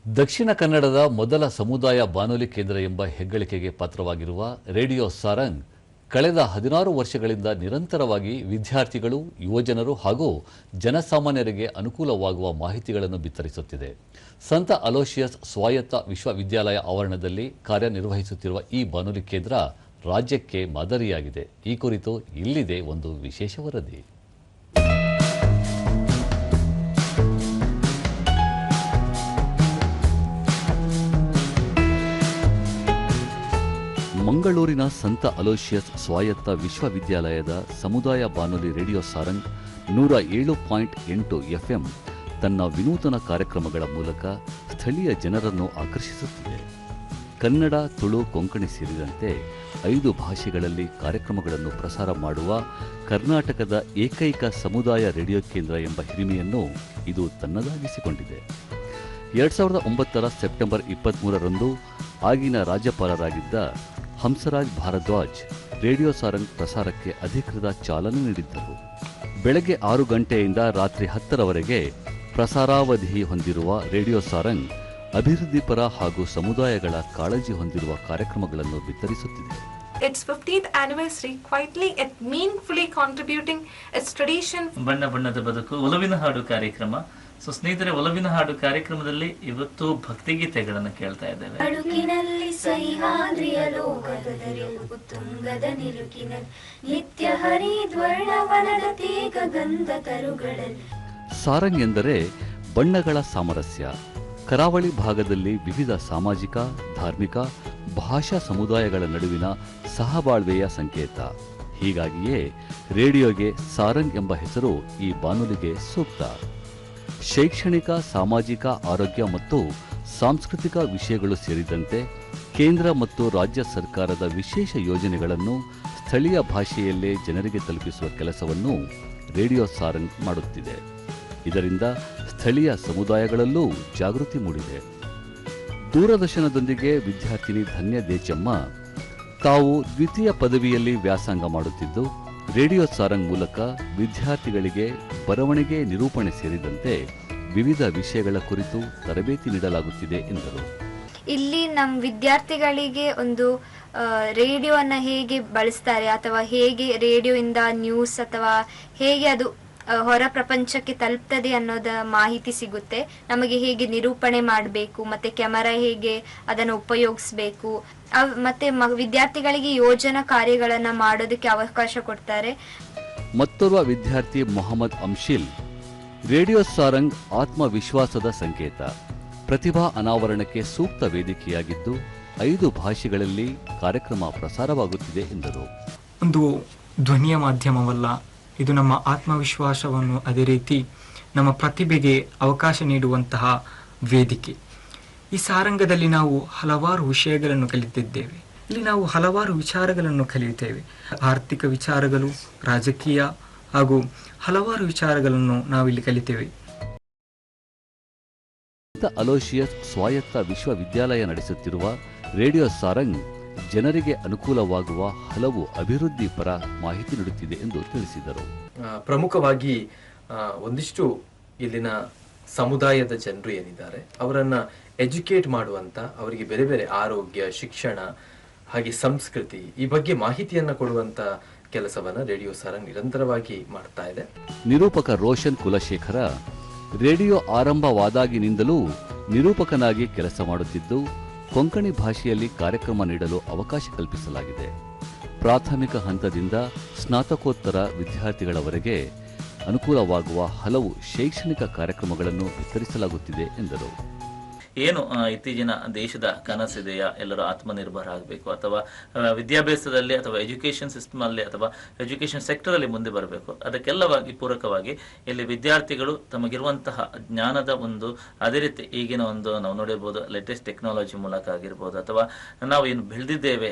ದಕ್ಷಿಣ ಕನ್ನಡದ ಮೊದಲ ಸಮುದಾಯ ಬಾನುಲಿ ಕೇಂದ್ರ ಎಂಬ ಹೆಗ್ಗಳಿಕೆಗೆ ಪಾತ್ರವಾಗಿರುವ ರೇಡಿಯೋ ಸಾರಂಗ್ ಕಳೆದ 16 ವರ್ಷಗಳಿಂದ ನಿರಂತರವಾಗಿ ವಿದ್ಯಾರ್ಥಿಗಳು, ಯುವಜನರು ಹಾಗೂ ಜನಸಾಮಾನ್ಯರಿಗೆ ಅನುಕೂಲವಾಗುವ ಮಾಹಿತಿಗಳನ್ನು ಬಿತ್ತರಿಸುತ್ತಿದೆ. ಸಂತ ಅಲೋಶಿಯಸ್ ಸ್ವಾಯತ್ತ ವಿಶ್ವವಿದ್ಯಾಲಯ ಆವರಣದಲ್ಲಿ ಕಾರ್ಯನಿರ್ವಹಿಸುತ್ತಿರುವ ಈ ಬಾನುಲಿ ಕೇಂದ್ರ ರಾಜ್ಯಕ್ಕೆ ಮಾದರಿಯಾಗಿದೆ. ಈ ಕುರಿತು ಇಲ್ಲಿದೆ ಒಂದು ವಿಶೇಷ ವರದಿ. ಮಂಗಳೂರಿನ ಸಂತ ಅಲೋಶಿಯಸ್ ಸ್ವಾಯತ್ತ ವಿಶ್ವವಿದ್ಯಾಲಯದ ಸಮುದಾಯ ಬಾನುಲಿ ರೇಡಿಯೋ ಸಾರಂಗ್ 107.8 FM ತನ್ನ ವಿನೂತನ ಕಾರ್ಯಕ್ರಮಗಳ ಮೂಲಕ ಸ್ಥಳೀಯ ಜನರನ್ನು ಆಕರ್ಷಿಸುತ್ತಿದೆ. ಕನ್ನಡ, ತುಳು, ಕೊಂಕಣಿ ಸೇರಿದಂತೆ 5 ಭಾಷೆಗಳಲ್ಲಿ ಕಾರ್ಯಕ್ರಮಗಳನ್ನು ಪ್ರಸಾರ ಮಾಡುವ ಕರ್ನಾಟಕದ ಏಕೈಕ ಸಮುದಾಯ ರೇಡಿಯೋ ಕೇಂದ್ರ ಎಂಬ ಹಿರಿಮೆಯನ್ನು ಇದು ತನ್ನದಾಗಿಸಿಕೊಂಡಿದೆ. 2009 ಸೆಪ್ಟೆಂಬರ್ 23ರಂದು ಆಗಿನ ರಾಜ್ಯಪಾಲರಾಗಿದ್ದ ಹಂಸರಾಜ್ ಭಾರದ್ವಾಜ್ ರೇಡಿಯೋ ಸಾರಂಗ್ ಪ್ರಸಾರಕ್ಕೆ ಅಧಿಕೃತ ಚಾಲನೆ ನೀಡಿದ್ದರು. ಬೆಳಗ್ಗೆ 6 ಗಂಟೆಯಿಂದ ರಾತ್ರಿ 10ರವರೆಗೆ ಪ್ರಸಾರಾವಧಿ ಹೊಂದಿರುವ ರೇಡಿಯೋ ಸಾರಂಗ್ ಅಭಿವೃದ್ಧಿಪರ ಹಾಗೂ ಸಮುದಾಯಗಳ ಕಾಳಜಿ ಹೊಂದಿರುವ ಕಾರ್ಯಕ್ರಮಗಳನ್ನು ಬಿತ್ತರಿಸುತ್ತಿದೆ. Its 50th anniversary quietly and meaningfully contributing its tradition. ಬಣ್ಣ ಬಣ್ಣದ ಬದುಕು ಒಲವಿನ ಹಾಡು ಕಾರ್ಯಕ್ರಮ. ಸೊ ಸ್ನೇಹಿತರೆ, ಒಲವಿನ ಹಾಡು ಕಾರ್ಯಕ್ರಮದಲ್ಲಿ ಇವತ್ತು ಭಕ್ತಿಗೀತೆಗಳನ್ನು ಕೇಳ್ತಾ ಇದ್ದೇವೆ. ಅಡುಕಿನಲ್ಲಿ ಸಹ್ಯಾದ್ರಿಯ ಲೋಕದರಿ ಉತ್ತುಂಗದ ನಿಲುಕಿನಲ್ಲಿ ನಿತ್ಯ ಹರಿದ್ವರ್ಣವನದ ತೇಗ ಗಂಧ ತರುಗಳಲ್ಲಿ. ಸಾರಂಗ್ ಎಂದರೆ ಬಣ್ಣಗಳ ಸಾಮರಸ್ಯ. ಕರಾವಳಿ ಭಾಗದಲ್ಲಿ ವಿವಿಧ ಸಾಮಾಜಿಕ, ಧಾರ್ಮಿಕ, ಭಾಷಾ ಸಮುದಾಯಗಳ ನಡುವಿನ ಸಹಬಾಳ್ವೆಯ ಸಂಕೇತ. ಹೀಗಾಗಿಯೇ ರೇಡಿಯೋಗೆ ಸಾರಂಗ್ ಎಂಬ ಹೆಸರು ಈ ಬಾನುಲಿಗೆ ಸೂಕ್ತ. ಶೈಕ್ಷಣಿಕ, ಸಾಮಾಜಿಕ, ಆರೋಗ್ಯ ಮತ್ತು ಸಾಂಸ್ಕೃತಿಕ ವಿಷಯಗಳು ಸೇರಿದಂತೆ ಕೇಂದ್ರ ಮತ್ತು ರಾಜ್ಯ ಸರ್ಕಾರದ ವಿಶೇಷ ಯೋಜನೆಗಳನ್ನು ಸ್ಥಳೀಯ ಭಾಷೆಯಲ್ಲೇ ಜನರಿಗೆ ತಲುಪಿಸುವ ಕೆಲಸವನ್ನು ರೇಡಿಯೋ ಸಾರಂಗ್ ಮಾಡುತ್ತಿದೆ. ಇದರಿಂದ ಸ್ಥಳೀಯ ಸಮುದಾಯಗಳಲ್ಲೂ ಜಾಗೃತಿ ಮೂಡಿದೆ. ದೂರದರ್ಶನದೊಂದಿಗೆ ವಿದ್ಯಾರ್ಥಿನಿ ಧನ್ಯ ದೇಚಮ್ಮ ತಾವು ದ್ವಿತೀಯ ಪದವಿಯಲ್ಲಿ ವ್ಯಾಸಂಗ ಮಾಡುತ್ತಿದ್ದು, ರೇಡಿಯೋ ಸಾರಂಗ್ ಮೂಲಕ ವಿದ್ಯಾರ್ಥಿಗಳಿಗೆ ಬರವಣಿಗೆ, ನಿರೂಪಣೆ ಸೇರಿದಂತೆ ವಿವಿಧ ವಿಷಯಗಳ ಕುರಿತು ತರಬೇತಿ ನೀಡಲಾಗುತ್ತಿದೆ ಎಂದರು. ಇಲ್ಲಿ ನಮ್ಮ ವಿದ್ಯಾರ್ಥಿಗಳಿಗೆ ಒಂದು ರೇಡಿಯೋವನ್ನು ಹೇಗೆ ಬಳಸ್ತಾರೆ ಅಥವಾ ಹೇಗೆ ರೇಡಿಯೋಯಿಂದ ನ್ಯೂಸ್ ಅಥವಾ ಹೇಗೆ ಅದು ಹೊರ ಪ್ರಪಂಚಕ್ಕೆ ತಲುಪ್ತದೆ ಅನ್ನೋದ ಮಾಹಿತಿ ಸಿಗುತ್ತೆ. ನಮಗೆ ಹೇಗೆ ನಿರೂಪಣೆ ಮಾಡಬೇಕು, ಮತ್ತೆ ಕ್ಯಾಮರಾ ಹೇಗೆ ಅದನ್ನು ಉಪಯೋಗಿಸ್ಬೇಕು, ಮತ್ತೆ ವಿದ್ಯಾರ್ಥಿಗಳಿಗೆ ಯೋಜನಾ ಕಾರ್ಯಗಳನ್ನ ಮಾಡೋದಕ್ಕೆ ಅವಕಾಶ ಕೊಡ್ತಾರೆ. ಮತ್ತೋರ್ವ ವಿದ್ಯಾರ್ಥಿ ಮೊಹಮ್ಮದ್ ಅಂಶಿಲ್, ರೇಡಿಯೋ ಸಾರಂಗ್ ಆತ್ಮವಿಶ್ವಾಸದ ಸಂಕೇತ, ಪ್ರತಿಭಾ ಅನಾವರಣಕ್ಕೆ ಸೂಕ್ತ ವೇದಿಕೆಯಾಗಿದ್ದು 5 ಭಾಷೆಗಳಲ್ಲಿ ಕಾರ್ಯಕ್ರಮ ಪ್ರಸಾರವಾಗುತ್ತಿದೆ ಎಂದರು. ಒಂದು ಧ್ವನಿಯ ಮಾಧ್ಯಮವಲ್ಲ, ಇದು ನಮ್ಮ ಆತ್ಮವಿಶ್ವಾಸವನ್ನು, ಅದೇ ರೀತಿ ನಮ್ಮ ಪ್ರತಿಭೆಗೆ ಅವಕಾಶ ನೀಡುವಂತಹ ವೇದಿಕೆ. ಈ ಸಾರಂಗದಲ್ಲಿ ನಾವು ಹಲವಾರು ವಿಷಯಗಳನ್ನು ಕಲಿತಿದ್ದೇವೆ. ಇಲ್ಲಿ ನಾವು ಹಲವಾರು ವಿಚಾರಗಳನ್ನು ಕಲಿಯುತ್ತೇವೆ. ಆರ್ಥಿಕ ವಿಚಾರಗಳು, ರಾಜಕೀಯ ಹಾಗೂ ಹಲವಾರು ವಿಚಾರಗಳನ್ನು ನಾವಿಲ್ಲಿ ಕಲಿತೇವೆ. ಅಲೋಶಿಯಸ್ ಸ್ವಾಯತ್ತ ವಿಶ್ವವಿದ್ಯಾಲಯ ನಡೆಸುತ್ತಿರುವ ರೇಡಿಯೋ ಸಾರಂಗ್ ಜನರಿಗೆ ಅನುಕೂಲವಾಗುವ ಹಲವು ಅಭಿವೃದ್ಧಿ ಪರ ಮಾಹಿತಿ ನೀಡುತ್ತಿದೆ ಎಂದು ತಿಳಿಸಿದರು. ಪ್ರಮುಖವಾಗಿ ಒಂದಿಷ್ಟು ಇಲ್ಲಿನ ಸಮುದಾಯದ ಜನರು ಏನಿದ್ದಾರೆ ಅವರನ್ನ ಎಜುಕೇಟ್ ಮಾಡುವಂತ, ಅವರಿಗೆ ಬೇರೆ ಬೇರೆ ಆರೋಗ್ಯ, ಶಿಕ್ಷಣ ಹಾಗೆ ಸಂಸ್ಕೃತಿ ಈ ಬಗ್ಗೆ ಮಾಹಿತಿಯನ್ನ ಕೊಡುವಂತ ಕೆಲಸವನ್ನ ರೇಡಿಯೋ ಸಾರಂಗ್ ನಿರಂತರವಾಗಿ ಮಾಡ್ತಾ ಇದೆ. ನಿರೂಪಕ ರೋಷನ್ ಕುಲಶೇಖರ ರೇಡಿಯೋ ಆರಂಭವಾದಾಗಿನಿಂದಲೂ ನಿರೂಪಕನಾಗಿ ಕೆಲಸ ಮಾಡುತ್ತಿದ್ದು, ಕೊಂಕಣಿ ಭಾಷೆಯಲ್ಲಿ ಕಾರ್ಯಕ್ರಮ ನೀಡಲು ಅವಕಾಶ ಕಲ್ಪಿಸಲಾಗಿದೆ. ಪ್ರಾಥಮಿಕ ಹಂತದಿಂದ ಸ್ನಾತಕೋತ್ತರ ವಿದ್ಯಾರ್ಥಿಗಳವರೆಗೆ ಅನುಕೂಲವಾಗುವ ಹಲವು ಶೈಕ್ಷಣಿಕ ಕಾರ್ಯಕ್ರಮಗಳನ್ನು ವಿತರಿಸಲಾಗುತ್ತಿದೆ ಎಂದರು. ಏನು ಇತ್ತೀಚಿನ ದೇಶದ ಕನಸಿದೆಯಾ, ಎಲ್ಲರೂ ಆತ್ಮನಿರ್ಭರ ಆಗಬೇಕು ಅಥವಾ ವಿದ್ಯಾಭ್ಯಾಸದಲ್ಲಿ ಅಥವಾ ಎಜುಕೇಶನ್ ಸಿಸ್ಟಮ್ ಅಲ್ಲಿ ಅಥವಾ ಎಜುಕೇಶನ್ ಸೆಕ್ಟರ್ ಅಲ್ಲಿ ಮುಂದೆ ಬರಬೇಕು, ಅದಕ್ಕೆಲ್ಲವಾಗಿ ಪೂರಕವಾಗಿ ಇಲ್ಲಿ ವಿದ್ಯಾರ್ಥಿಗಳು ತಮಗಿರುವಂತಹ ಜ್ಞಾನದ ಒಂದು, ಅದೇ ರೀತಿ ಈಗಿನ ಒಂದು ನಾವು ನೋಡಿರ್ಬೋದು ಲೇಟೆಸ್ಟ್ ಟೆಕ್ನಾಲಜಿ ಮೂಲಕ ಆಗಿರ್ಬೋದು ಅಥವಾ ನಾವು ಏನು ಬೆಳೆದಿದ್ದೇವೆ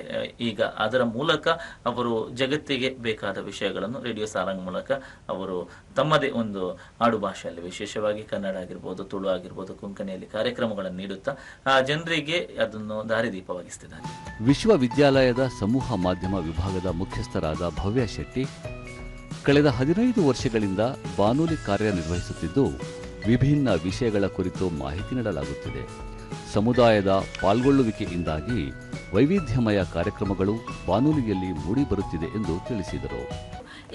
ಈಗ ಅದರ ಮೂಲಕ ಅವರು ಜಗತ್ತಿಗೆ ಬೇಕಾದ ವಿಷಯಗಳನ್ನು ರೇಡಿಯೋ ಸಾರಂಗ್ ಮೂಲಕ ಅವರು ತಮ್ಮದೇ ಒಂದು ಆಡು ಭಾಷೆಯಲ್ಲಿ, ವಿಶೇಷವಾಗಿ ಕನ್ನಡ ಆಗಿರ್ಬೋದು, ತುಳು ಆಗಿರ್ಬೋದು, ಕೊಂಕಣಿಯಲ್ಲಿ ಕಾರ್ಯಕ್ರಮಗಳನ್ನು ನೀಡುತ್ತಾ ಜನರಿಗೆ ಅದನ್ನು ದಾರಿದೀಪವಾಗಿಸುತ್ತಿದ್ದಾರೆ. ವಿಶ್ವವಿದ್ಯಾಲಯದ ಸಮೂಹ ಮಾಧ್ಯಮ ವಿಭಾಗದ ಮುಖ್ಯಸ್ಥರಾದ ಭವ್ಯ ಶೆಟ್ಟಿ ಕಳೆದ 15 ವರ್ಷಗಳಿಂದ ಬಾನುಲಿ ಕಾರ್ಯನಿರ್ವಹಿಸುತ್ತಿದ್ದು, ವಿಭಿನ್ನ ವಿಷಯಗಳ ಕುರಿತು ಮಾಹಿತಿ ನೀಡಲಾಗುತ್ತಿದೆ. ಸಮುದಾಯದ ಪಾಲ್ಗೊಳ್ಳುವಿಕೆಯಿಂದಾಗಿ ವೈವಿಧ್ಯಮಯ ಕಾರ್ಯಕ್ರಮಗಳು ಬಾನುಲಿಯಲ್ಲಿ ಮೂಡಿಬರುತ್ತಿದೆ ಎಂದು ತಿಳಿಸಿದರು.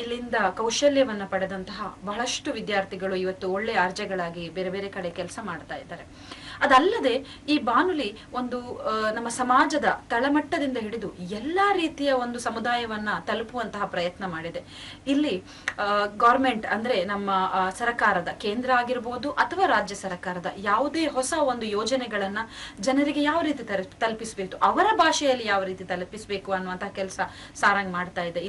ಇಲ್ಲಿಂದ ಕೌಶಲ್ಯವನ್ನ ಪಡೆದಂತಹ ಬಹಳಷ್ಟು ವಿದ್ಯಾರ್ಥಿಗಳು ಇವತ್ತು ಒಳ್ಳೆ ಆರ್ಜೆಗಳಾಗಿ ಬೇರೆ ಬೇರೆ ಕಡೆ ಕೆಲಸ ಮಾಡ್ತಾ ಇದ್ದಾರೆ. ಅದಲ್ಲದೆ ಈ ಬಾನುಲಿ ಒಂದು ನಮ್ಮ ಸಮಾಜದ ತಳಮಟ್ಟದಿಂದ ಹಿಡಿದು ಎಲ್ಲಾ ರೀತಿಯ ಒಂದು ಸಮುದಾಯವನ್ನ ತಲುಪುವಂತಹ ಪ್ರಯತ್ನ ಮಾಡಿದೆ. ಇಲ್ಲಿ ಗೌರ್ಮೆಂಟ್ ಅಂದ್ರೆ ನಮ್ಮ ಸರ್ಕಾರದ ಕೇಂದ್ರ ಆಗಿರ್ಬೋದು ಅಥವಾ ರಾಜ್ಯ ಸರ್ಕಾರದ ಯಾವುದೇ ಹೊಸ ಒಂದು ಯೋಜನೆಗಳನ್ನ ಜನರಿಗೆ ಯಾವ ರೀತಿ ತಲುಪಿಸಬೇಕು, ಅವರ ಭಾಷೆಯಲ್ಲಿ ಯಾವ ರೀತಿ ತಲುಪಿಸಬೇಕು ಅನ್ನುವಂತಹ ಕೆಲಸ ಸಾರಂಗ್ ಮಾಡ್ತಾ ಇದೆ.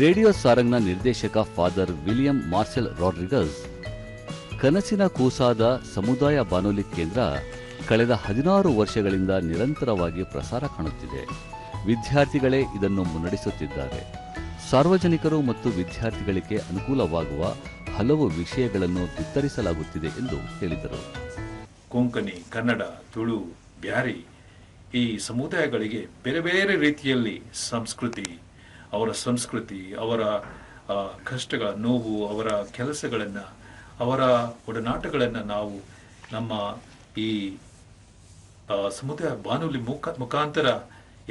ರೇಡಿಯೋ ಸಾರಂಗ್ನ ನಿರ್ದೇಶಕ ಫಾದರ್ ವಿಲಿಯಂ ಮಾರ್ಸೆಲ್ ರಾಡ್ರಿಗಸ್, ಕನಸಿನ ಕೂಸಾದ ಸಮುದಾಯ ಬಾನುಲಿ ಕೇಂದ್ರ ಕಳೆದ 16 ವರ್ಷಗಳಿಂದ ನಿರಂತರವಾಗಿ ಪ್ರಸಾರ ಕಾಣುತ್ತಿದೆ. ವಿದ್ಯಾರ್ಥಿಗಳೇ ಇದನ್ನು ಮುನ್ನಡೆಸುತ್ತಿದ್ದಾರೆ. ಸಾರ್ವಜನಿಕರು ಮತ್ತು ವಿದ್ಯಾರ್ಥಿಗಳಿಗೆ ಅನುಕೂಲವಾಗುವ ಹಲವು ವಿಷಯಗಳನ್ನು ಬಿತ್ತರಿಸಲಾಗುತ್ತಿದೆ ಎಂದು ಹೇಳಿದರು. ಕೊಂಕಣಿ, ಕನ್ನಡ, ತುಳು, ಬ್ಯಾರಿ ಈ ಸಮುದಾಯಗಳಿಗೆ ಬೇರೆ ಬೇರೆ ರೀತಿಯಲ್ಲಿ ಅವರ ಸಂಸ್ಕೃತಿ, ಅವರ ಕಷ್ಟಗಳ ನೋವು, ಅವರ ಕೆಲಸಗಳನ್ನು, ಅವರ ಒಡನಾಟಗಳನ್ನು ನಾವು ನಮ್ಮ ಈ ಸಮುದಾಯ ಬಾನುಲಿ ಮುಖಾಂತರ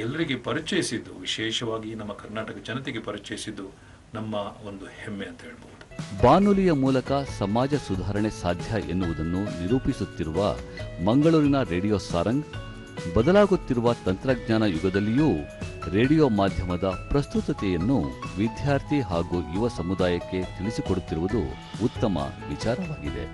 ಎಲ್ಲರಿಗೆ ಪರಿಚಯಿಸಿದ್ದು, ವಿಶೇಷವಾಗಿ ನಮ್ಮ ಕರ್ನಾಟಕ ಜನತೆಗೆ ಪರಿಚಯಿಸಿದ್ದು ನಮ್ಮ ಒಂದು ಹೆಮ್ಮೆ ಅಂತ ಹೇಳ್ಬೋದು. ಬಾನುಲಿಯ ಮೂಲಕ ಸಮಾಜ ಸುಧಾರಣೆ ಸಾಧ್ಯ ಎನ್ನುವುದನ್ನು ನಿರೂಪಿಸುತ್ತಿರುವ ಮಂಗಳೂರಿನ ರೇಡಿಯೋ ಸಾರಂಗ್ ಬದಲಾಗುತ್ತಿರುವ ತಂತ್ರಜ್ಞಾನ ಯುಗದಲ್ಲಿಯೂ ರೇಡಿಯೋ ಮಾಧ್ಯಮದ ಪ್ರಸ್ತುತತೆಯನ್ನು ವಿದ್ಯಾರ್ಥಿ ಹಾಗೂ ಯುವ ಸಮುದಾಯಕ್ಕೆ ತಿಳಿಸಿಕೊಡುತ್ತಿರುವುದು ಉತ್ತಮ ವಿಚಾರವಾಗಿದೆ.